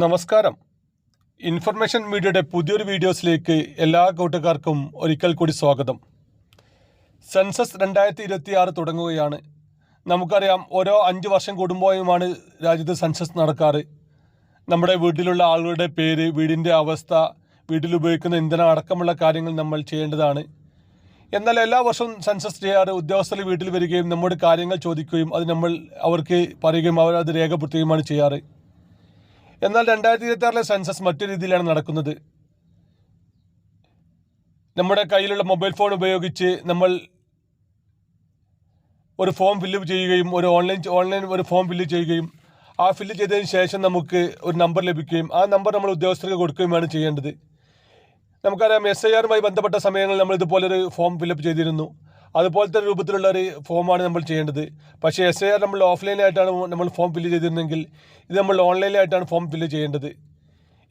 നമസ്കാരം. ഇൻഫർമേഷൻ മീഡിയയുടെ പുതിയൊരു വീഡിയോസിലേക്ക് എല്ലാ കൂട്ടുകാർക്കും ഒരിക്കൽ കൂടി സ്വാഗതം. സെൻസസ് 2026 തുടങ്ങുകയാണ്. നമുക്കറിയാം, ഓരോ 5 വർഷം കൂടുമ്പോഴുമാണ് രാജ്യത്ത് സെൻസസ് നടക്കാറ്. നമ്മുടെ വീട്ടിലുള്ള ആളുകളുടെ പേര്, വീടിൻ്റെ അവസ്ഥ, വീട്ടിലുപയോഗിക്കുന്ന ഇന്ധനം അടക്കമുള്ള കാര്യങ്ങൾ നമ്മൾ ചെയ്യേണ്ടതാണ്. എന്നാൽ എല്ലാ വർഷവും സെൻസസ് ചെയ്യാറ് ഉദ്യോഗസ്ഥർ വീട്ടിൽ വരികയും നമ്മോട് കാര്യങ്ങൾ ചോദിക്കുകയും അത് നമ്മൾ അവർക്ക് പറയുകയും അവരത് രേഖപ്പെടുത്തുകയുമാണ് ചെയ്യാറ്. എന്നാൽ 2026 സെൻസസ് മറ്റു രീതിയിലാണ് നടക്കുന്നത്. നമ്മുടെ കയ്യിലുള്ള മൊബൈൽ ഫോൺ ഉപയോഗിച്ച് നമ്മൾ ഒരു ഫോം ഫില്ല് ചെയ്യുകയും ഓൺലൈൻ ഒരു ഫോം ഫില്ല് ചെയ്യുകയും ആ ഫില്ല് ചെയ്തതിന് ശേഷം നമുക്ക് ഒരു നമ്പർ ലഭിക്കുകയും ആ നമ്പർ നമ്മൾ ഉദ്യോഗസ്ഥർക്ക് കൊടുക്കുകയുമാണ് ചെയ്യേണ്ടത്. നമുക്കറിയാം, SIR ബന്ധപ്പെട്ട സമയങ്ങളിൽ നമ്മൾ ഇതുപോലൊരു ഫോം ഫില്ലപ്പ് ചെയ്തിരുന്നു. അതുപോലത്തെ രൂപത്തിലുള്ള ഒരു ഫോമാണ് നമ്മൾ ചെയ്യേണ്ടത്. പക്ഷേ SIR നമ്മൾ ഓഫ്ലൈനായിട്ടാണ് നമ്മൾ ഫോം ഫില്ല് ചെയ്തിരുന്നെങ്കിൽ ഇത് നമ്മൾ ഓൺലൈനായിട്ടാണ് ഫോം ഫില്ല് ചെയ്യേണ്ടത്.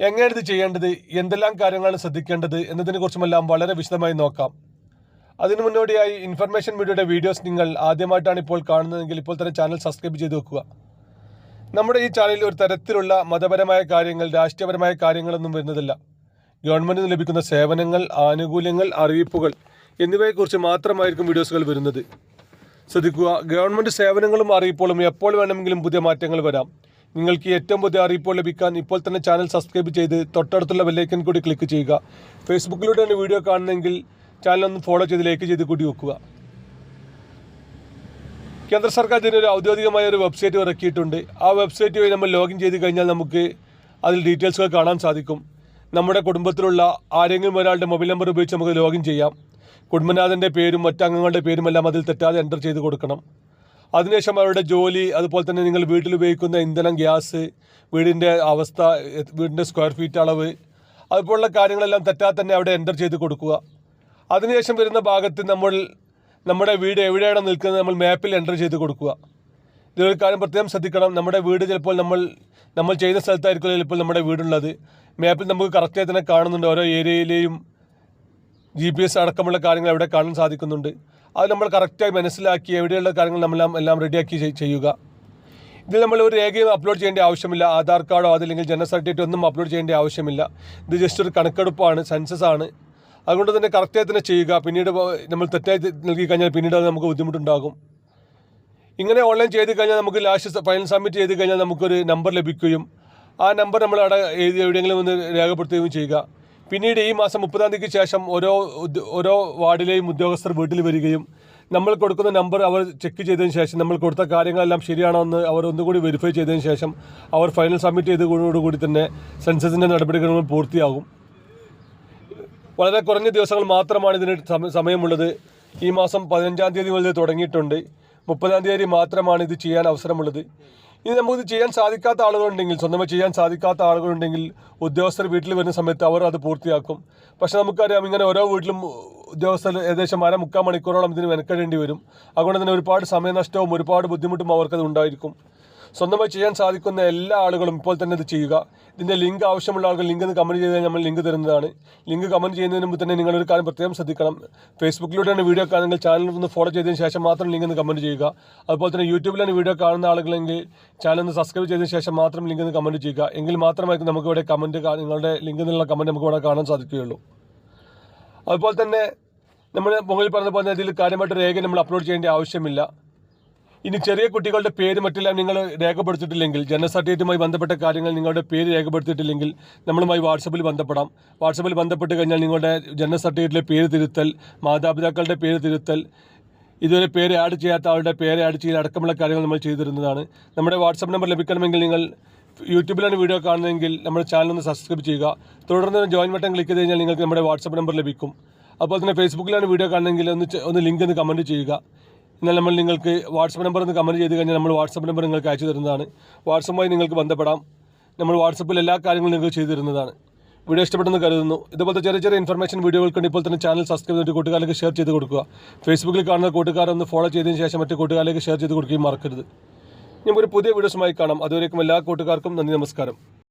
എങ്ങനെയാണ് ഇത് ചെയ്യേണ്ടത്, എന്തെല്ലാം കാര്യങ്ങളാണ് ശ്രദ്ധിക്കേണ്ടത് എന്നതിനെക്കുറിച്ചുമെല്ലാം വളരെ വിശദമായി നോക്കാം. അതിനു മുന്നോടിയായി ഇൻഫർമേഷൻ മീഡിയയുടെ വീഡിയോസ് നിങ്ങൾ ആദ്യമായിട്ടാണ് ഇപ്പോൾ കാണുന്നതെങ്കിൽ ഇപ്പോൾ തന്നെ ചാനൽ സബ്സ്ക്രൈബ് ചെയ്ത് വെക്കുക. നമ്മുടെ ഈ ചാനലിൽ ഒരു തരത്തിലുള്ള മതപരമായ കാര്യങ്ങൾ, രാഷ്ട്രീയപരമായ കാര്യങ്ങളൊന്നും വരുന്നതല്ല. ഗവൺമെൻറ്റിന് ലഭിക്കുന്ന സേവനങ്ങൾ, ആനുകൂല്യങ്ങൾ, അറിയിപ്പുകൾ എന്നിവയെക്കുറിച്ച് മാത്രമായിരിക്കും വീഡിയോസുകൾ വരുന്നത്. ശ്രദ്ധിക്കുക, ഗവൺമെൻറ് സേവനങ്ങളും അറിയിപ്പുകളും എപ്പോൾ വേണമെങ്കിലും പുതിയ മാറ്റങ്ങൾ വരാം. നിങ്ങൾക്ക് ഏറ്റവും പുതിയ അറിയിപ്പുകൾ ലഭിക്കാൻ ഇപ്പോൾ തന്നെ ചാനൽ സബ്സ്ക്രൈബ് ചെയ്ത് തൊട്ടടുത്തുള്ള ബെല്ലൈക്കൻ കൂടി ക്ലിക്ക് ചെയ്യുക. ഫേസ്ബുക്കിലൂടെയാണ് വീഡിയോ കാണുന്നതെങ്കിൽ ചാനലൊന്ന് ഫോളോ ചെയ്ത് ലൈക്ക് ചെയ്ത് കൂടി വെക്കുക. കേന്ദ്ര സർക്കാർ ഇതിനൊരു ഔദ്യോഗികമായ ഒരു വെബ്സൈറ്റ് ഇറക്കിയിട്ടുണ്ട്. ആ വെബ്സൈറ്റ് വഴി നമ്മൾ ലോഗിൻ ചെയ്ത് കഴിഞ്ഞാൽ നമുക്ക് അതിൽ ഡീറ്റെയിൽസുകൾ കാണാൻ സാധിക്കും. നമ്മുടെ കുടുംബത്തിലുള്ള ആരെങ്കിലും ഒരാളുടെ മൊബൈൽ നമ്പർ ഉപയോഗിച്ച് നമുക്ക് ലോഗിൻ ചെയ്യാം. കുടുംബനാഥൻ്റെ പേരും മറ്റംഗങ്ങളുടെ പേരുമെല്ലാം അതിൽ തെറ്റാതെ എൻ്റർ ചെയ്ത് കൊടുക്കണം. അതിനുശേഷം അവരുടെ ജോലി, അതുപോലെ തന്നെ നിങ്ങൾ വീട്ടിൽ ഉപയോഗിക്കുന്ന ഇന്ധനം, ഗ്യാസ്, വീടിൻ്റെ അവസ്ഥ, വീടിൻ്റെ സ്ക്വയർ ഫീറ്റ് അളവ്, അതുപോലുള്ള കാര്യങ്ങളെല്ലാം തെറ്റാതെ തന്നെ അവിടെ എൻ്റർ ചെയ്ത് കൊടുക്കുക. അതിനുശേഷം വരുന്ന ഭാഗത്ത് നമ്മുടെ വീട് എവിടെയാണ് നിൽക്കുന്നത് നമ്മൾ മാപ്പിൽ എൻ്റർ ചെയ്ത് കൊടുക്കുക. ഇതിലൊരു കാര്യം പ്രത്യേകം ശ്രദ്ധിക്കണം. നമ്മുടെ വീട് ചിലപ്പോൾ നമ്മൾ ചെയ്യുന്ന സ്ഥലത്തായിരിക്കും ചിലപ്പോൾ നമ്മുടെ വീടുള്ളത്. മാപ്പിൽ നമുക്ക് കറക്റ്റായി തന്നെ കാണുന്നുണ്ട്. ഓരോ ഏരിയയിലെയും GPS അടക്കമുള്ള കാര്യങ്ങൾ എവിടെ കാണാൻ സാധിക്കുന്നുണ്ട്. അത് നമ്മൾ കറക്റ്റായി മനസ്സിലാക്കി എവിടെയുള്ള കാര്യങ്ങൾ നമ്മളെല്ലാം റെഡിയാക്കി ചെയ്യുക. ഇതിൽ നമ്മൾ ഒരു രേഖയും അപ്ലോഡ് ചെയ്യേണ്ട ആവശ്യമില്ല. ആധാർ കാർഡോ അതല്ലെങ്കിൽ ജനന സർട്ടിഫിക്കറ്റ് ഒന്നും അപ്ലോഡ് ചെയ്യേണ്ട ആവശ്യമില്ല. ഇത് ജസ്റ്റ് ഒരു കണക്കെടുപ്പാണ്, സെൻസസ് ആണ്. അതുകൊണ്ട് തന്നെ കറക്റ്റായി തന്നെ ചെയ്യുക. പിന്നീട് നമ്മൾ തെറ്റായി നൽകി കഴിഞ്ഞാൽ പിന്നീട് അത് നമുക്ക് ബുദ്ധിമുട്ടുണ്ടാകും. ഇങ്ങനെ ഓൺലൈൻ ചെയ്ത് കഴിഞ്ഞാൽ നമുക്ക് ലാസ്റ്റ് ഫൈനൽ സബ്മിറ്റ് ചെയ്ത് കഴിഞ്ഞാൽ നമുക്കൊരു നമ്പർ ലഭിക്കുകയും ആ നമ്പർ നമ്മൾ അവിടെ എവിടെയെങ്കിലും ഒന്ന് രേഖപ്പെടുത്തുകയും ചെയ്യുക. പിന്നീട് ഈ മാസം 30-ാം തീയതിക്ക് ശേഷം ഓരോ വാർഡിലെയും ഉദ്യോഗസ്ഥർ വീട്ടിൽ വരികയും നമ്മൾ കൊടുക്കുന്ന നമ്പർ അവർ ചെക്ക് ചെയ്തതിന് ശേഷം നമ്മൾ കൊടുത്ത കാര്യങ്ങളെല്ലാം ശരിയാണോ എന്ന് അവർ ഒന്നുകൂടി വെരിഫൈ ചെയ്തതിന് ശേഷം അവർ ഫൈനൽ സബ്മിറ്റ് ചെയ്തതോടുകൂടി തന്നെ സെൻസസിൻ്റെ നടപടികൾ പൂർത്തിയാകും. വളരെ കുറഞ്ഞ ദിവസങ്ങൾ മാത്രമാണ് ഇതിന് സമയമുള്ളത്. ഈ മാസം 15-ാം തീയതി മുതൽ തുടങ്ങിയിട്ടുണ്ട്. 30-ാം തീയതി മാത്രമാണ് ഇത് ചെയ്യാൻ അവസരമുള്ളത്. ഇനി നമുക്കിത് ചെയ്യാൻ സാധിക്കാത്ത ആളുകളുണ്ടെങ്കിൽ, സ്വന്തമായി ചെയ്യാൻ സാധിക്കാത്ത ആളുകളുണ്ടെങ്കിൽ ഉദ്യോഗസ്ഥർ വീട്ടിൽ വരുന്ന സമയത്ത് അവർ അത് പൂർത്തിയാക്കും. പക്ഷേ നമുക്കറിയാം, ഇങ്ങനെ ഓരോ വീട്ടിലും ഉദ്യോഗസ്ഥർ ഏകദേശം 3 മണിക്കൂറോളം ഇതിന് മെനക്കെടേണ്ടി വരും. അതുകൊണ്ട് തന്നെ ഒരുപാട് സമയനഷ്ടവും ഒരുപാട് ബുദ്ധിമുട്ടും അവർക്കത് ഉണ്ടായിരിക്കും. സ്വന്തമായി ചെയ്യാൻ സാധിക്കുന്ന എല്ലാ ആളുകളും ഇപ്പോൾ തന്നെ ഇത് ചെയ്യുക. ഇതിൻ്റെ ലിങ്ക് ആവശ്യമുള്ള ആളുകൾ ലിങ്ക് ഒന്ന് കമൻറ്റ് ചെയ്താൽ നമ്മൾ ലിങ്ക് തരുന്നതാണ്. ലിങ്ക് കമൻറ്റ് ചെയ്യുന്നതിന് മുമ്പ് തന്നെ നിങ്ങളൊരു കാര്യം പ്രത്യേകം ശ്രദ്ധിക്കണം. ഫേസ്ബുക്കിലൂടെയാണ് വീഡിയോ കാണുന്നെങ്കിൽ ചാനൽ ഒന്ന് ഫോളോ ചെയ്തതിന് ശേഷം മാത്രം ലിങ്ക് ഒന്ന് കമൻറ്റ് ചെയ്യുക. അതുപോലെ തന്നെ യൂട്യൂബിലാണ് വീഡിയോ കാണുന്ന ആളുകളെങ്കിൽ ചാനൽ ഒന്ന് സബ്സ്ക്രൈബ് ചെയ്തതിന് ശേഷം മാത്രം ലിങ്ക് ഒന്ന് കമൻറ്റ് ചെയ്യുക. എങ്കിൽ മാത്രമായിരിക്കും നമുക്ക് ഇവിടെ നിങ്ങളുടെ ലിങ്കിൽ നിന്നുള്ള കമൻറ്റ് നമുക്ക് ഇവിടെ കാണാൻ സാധിക്കുകയുള്ളൂ. അതുപോലെ തന്നെ നമ്മൾ മുകളിൽ പറഞ്ഞ പോലെ ഇതിൽ കാര്യമായിട്ട് രേഖ നമ്മൾ അപ്ലോഡ് ചെയ്യേണ്ട ആവശ്യമില്ല. ഇനി ചെറിയ കുട്ടികളുടെ പേര് മറ്റെല്ലാം നിങ്ങൾ രേഖപ്പെടുത്തിയിട്ടില്ലെങ്കിൽ, ജനന സർട്ടിഫിക്കറ്റുമായി ബന്ധപ്പെട്ട കാര്യങ്ങൾ നിങ്ങളുടെ പേര് രേഖപ്പെടുത്തിയിട്ടില്ലെങ്കിൽ നമ്മളുമായി വാട്സപ്പിൽ ബന്ധപ്പെടാം. വാട്സപ്പിൽ ബന്ധപ്പെട്ട് കഴിഞ്ഞാൽ നിങ്ങളുടെ ജനന സർട്ടിഫിക്കറ്റിലെ പേര് തിരുത്തൽ, മാതാപിതാക്കളുടെ പേര് തിരുത്തൽ, ഇതുവരെ പേര് ആഡ് ചെയ്യാത്ത ആളുടെ പേര് ആഡ് ചെയ്യുന്ന അടക്കമുള്ള കാര്യങ്ങൾ നമ്മൾ ചെയ്തു തരുന്നതാണ്. നമ്മുടെ വാട്സപ്പ് നമ്പർ ലഭിക്കണമെങ്കിൽ നിങ്ങൾ യൂട്യൂബിലാണ് വീഡിയോ കാണുന്നതെങ്കിൽ നമ്മുടെ ചാനലൊന്ന് സബ്സ്ക്രൈബ് ചെയ്യുക. തുടർന്ന് ജോയിൻ ബട്ടൺ ക്ലിക്ക് ചെയ്ത് കഴിഞ്ഞാൽ നിങ്ങൾക്ക് നമ്മുടെ വാട്സപ്പ് നമ്പർ ലഭിക്കും. അതുപോലെ തന്നെ ഫേസ്ബുക്കിലാണ് വീഡിയോ കാണുന്നതെങ്കിൽ ഒന്ന് ലിങ്ക് ഒന്ന് കമൻറ്റ് ചെയ്യുക. എന്നാൽ നമ്മൾ നിങ്ങൾക്ക് വാട്സപ്പ് നമ്പർ ഒന്ന് കമൻറ്റ് ചെയ്ത് കഴിഞ്ഞാൽ നമ്മൾ വാട്സപ്പ് നമ്പർ നിങ്ങൾക്ക് അയച്ചു തരുന്നതാണ്. വാട്സപ്പുമായി നിങ്ങൾക്ക് ബന്ധപ്പെടാം. നമ്മൾ വാട്സപ്പിൽ എല്ലാ കാര്യങ്ങളും നിങ്ങൾക്ക് ചെയ്തു തരുന്നതാണ്. വീഡിയോ ഇഷ്ടപ്പെട്ടെന്ന് കരുതുന്നു. ഇതുപോലത്തെ ചെറിയ ഇൻഫർമേഷൻ വീഡിയോകൾക്ക് ഇപ്പോൾ തന്നെ ചാനൽ സബ്സ്ക്രൈബ് ചെയ്തിട്ട് കൂട്ടുകാരിലേക്ക് ഷെയർ ചെയ്ത് കൊടുക്കുക. ഫേസ്ബുക്കിൽ കാണുന്ന കൂട്ടുകാരൊന്ന് ഫോളോ ചെയ്തതിന് ശേഷം മറ്റു കൂട്ടുകാരിലേക്ക് ഷെയർ ചെയ്ത് കൊടുക്കുകയും മറക്കരുത്. നമുക്ക് ഒരു പുതിയ വീഡിയോസുമായി കാണാം. അതുവരേക്കും എല്ലാ കൂട്ടുകാർക്കും നന്ദി, നമസ്കാരം.